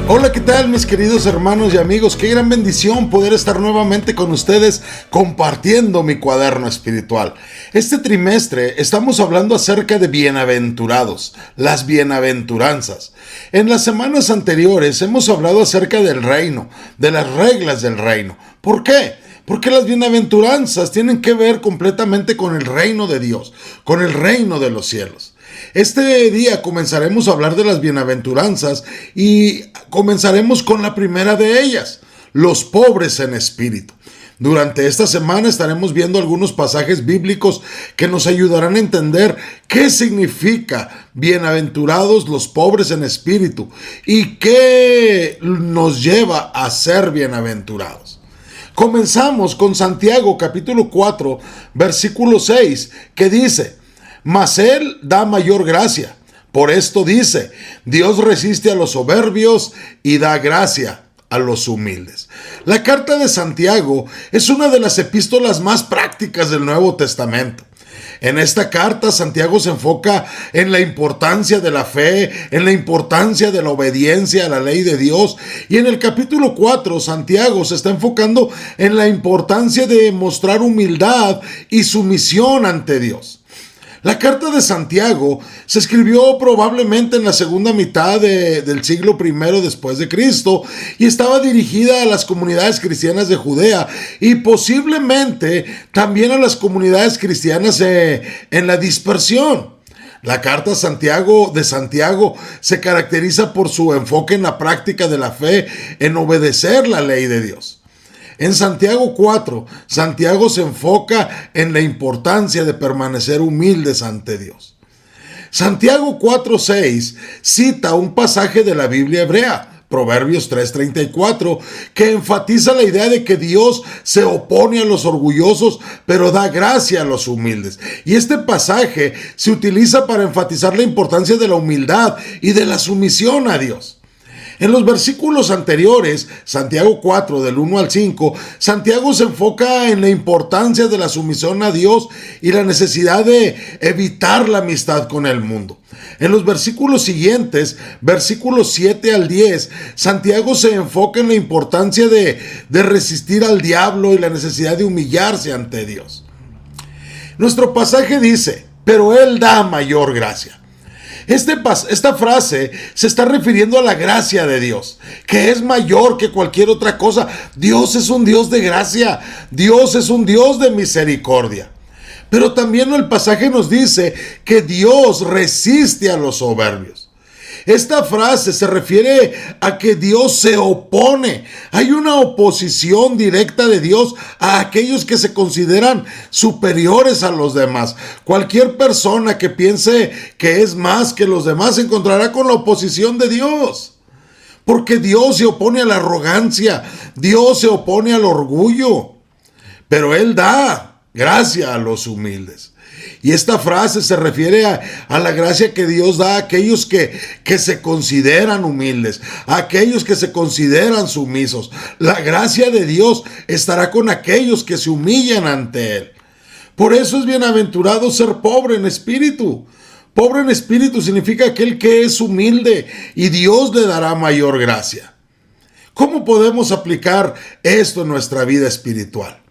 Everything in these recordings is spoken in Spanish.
Hola, ¿qué tal mis queridos hermanos y amigos? Qué gran bendición poder estar nuevamente con ustedes compartiendo mi cuaderno espiritual. Este trimestre estamos hablando acerca de bienaventurados, las bienaventuranzas. En las semanas anteriores hemos hablado acerca del reino, de las reglas del reino. ¿Por qué? Porque las bienaventuranzas tienen que ver completamente con el reino de Dios, con el reino de los cielos. Este día comenzaremos a hablar de las bienaventuranzas y comenzaremos con la primera de ellas, los pobres en espíritu. Durante esta semana estaremos viendo algunos pasajes bíblicos que nos ayudarán a entender qué significa bienaventurados los pobres en espíritu y qué nos lleva a ser bienaventurados. Comenzamos con Santiago capítulo 4, versículo 6, que dice: mas Él da mayor gracia. Por esto dice, Dios resiste a los soberbios y da gracia a los humildes. La carta de Santiago es una de las epístolas más prácticas del Nuevo Testamento. En esta carta, Santiago se enfoca en la importancia de la fe, en la importancia de la obediencia a la ley de Dios. Y en el capítulo 4, Santiago se está enfocando en la importancia de mostrar humildad y sumisión ante Dios. La carta de Santiago se escribió probablemente en la segunda mitad del siglo I después de Cristo y estaba dirigida a las comunidades cristianas de Judea y posiblemente también a las comunidades cristianas en la dispersión. La carta de Santiago se caracteriza por su enfoque en la práctica de la fe, en obedecer la ley de Dios. En Santiago 4, Santiago se enfoca en la importancia de permanecer humildes ante Dios. Santiago 4:6 cita un pasaje de la Biblia hebrea, Proverbios 3:34, que enfatiza la idea de que Dios se opone a los orgullosos, pero da gracia a los humildes. Y este pasaje se utiliza para enfatizar la importancia de la humildad y de la sumisión a Dios. En los versículos anteriores, Santiago 4, del 1 al 5, Santiago se enfoca en la importancia de la sumisión a Dios y la necesidad de evitar la amistad con el mundo. En los versículos siguientes, versículos 7 al 10, Santiago se enfoca en la importancia de resistir al diablo y la necesidad de humillarse ante Dios. Nuestro pasaje dice, pero Él da mayor gracia. Esta frase se está refiriendo a la gracia de Dios, que es mayor que cualquier otra cosa. Dios es un Dios de gracia, Dios es un Dios de misericordia. Pero también el pasaje nos dice que Dios resiste a los soberbios. Esta frase se refiere a que Dios se opone. Hay una oposición directa de Dios a aquellos que se consideran superiores a los demás. Cualquier persona que piense que es más que los demás se encontrará con la oposición de Dios. Porque Dios se opone a la arrogancia, Dios se opone al orgullo. Pero Él da gracia a los humildes. Y esta frase se refiere a la gracia que Dios da a aquellos que se consideran humildes, a aquellos que se consideran sumisos. La gracia de Dios estará con aquellos que se humillan ante Él. Por eso es bienaventurado ser pobre en espíritu. Pobre en espíritu significa aquel que es humilde y Dios le dará mayor gracia. ¿Cómo podemos aplicar esto en nuestra vida espiritual?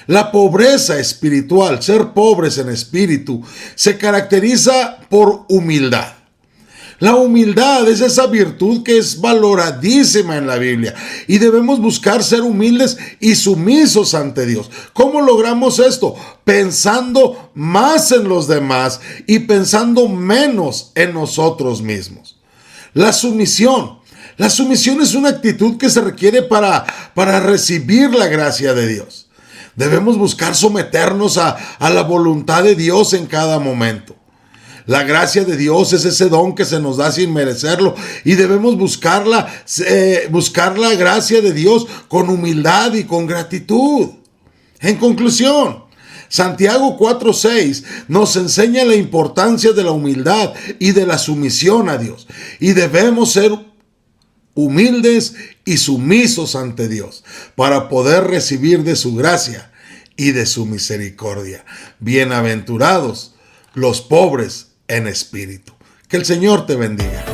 La pobreza espiritual, ser pobres en espíritu, se caracteriza por humildad. La humildad es esa virtud que es valoradísima en la Biblia y debemos buscar ser humildes y sumisos ante Dios. ¿Cómo logramos esto? Pensando más en los demás y pensando menos en nosotros mismos. La sumisión es una actitud que se requiere para recibir la gracia de Dios. Debemos buscar someternos a la voluntad de Dios en cada momento. La gracia de Dios es ese don que se nos da sin merecerlo y debemos buscar la gracia de Dios con humildad y con gratitud. En conclusión, Santiago 4:6 nos enseña la importancia de la humildad y de la sumisión a Dios. Y debemos ser humildes y sumisos ante Dios para poder recibir de su gracia y de su misericordia. Bienaventurados los pobres en espíritu. Que el Señor te bendiga.